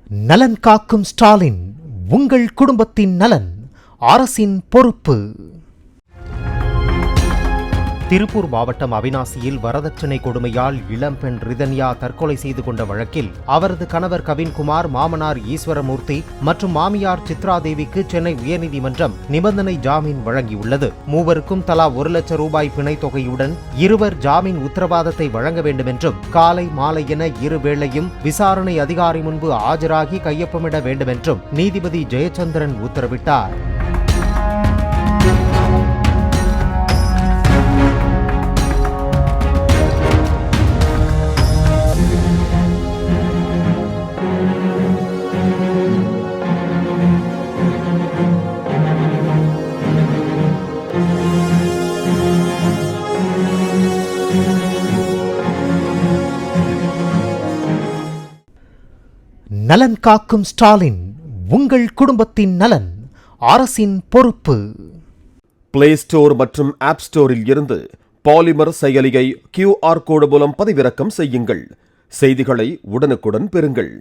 நலன் காக்கும் ஸ்டாலின், உங்கள் குடும்பத்தின் நலன் அரசின் பொறுப்பு. திருப்பூர் மாவட்டம் அவிநாசியில் வரதட்சணை கொடுமையால் இளம்பெண் ரிதன்யா தற்கொலை செய்து கொண்ட வழக்கில் அவரது கணவர் கவின்குமார், மாமனார் ஈஸ்வரமூர்த்தி மற்றும் மாமியார் சித்ராதேவிக்கு சென்னை உயர்நீதிமன்றம் நிபந்தனை ஜாமீன் வழங்கியுள்ளது. மூவருக்கும் தலா 1 லட்சம் ரூபாய் பிணைத் தொகையுடன் இருவர் ஜாமீன் உத்தரவாதத்தை வழங்க வேண்டும் என்றும், காலை மாலை என இருவேளையும் விசாரணை அதிகாரி முன்பு ஆஜராகி கையொப்பமிட வேண்டும் என்றும் நீதிபதி ஜெயச்சந்திரன் உத்தரவிட்டார். நலன் காக்கும் ஸ்டாலின், உங்கள் குடும்பத்தின் நலன் அரசின் பொறுப்பு. பிளே ஸ்டோர் மற்றும் ஆப் ஸ்டோரில் இருந்து பாலிமர் செயலியை QR கோடு மூலம் பதிவிறக்கம் செய்யுங்கள். செய்திகளை உடனுக்குடன் பெறுங்கள்.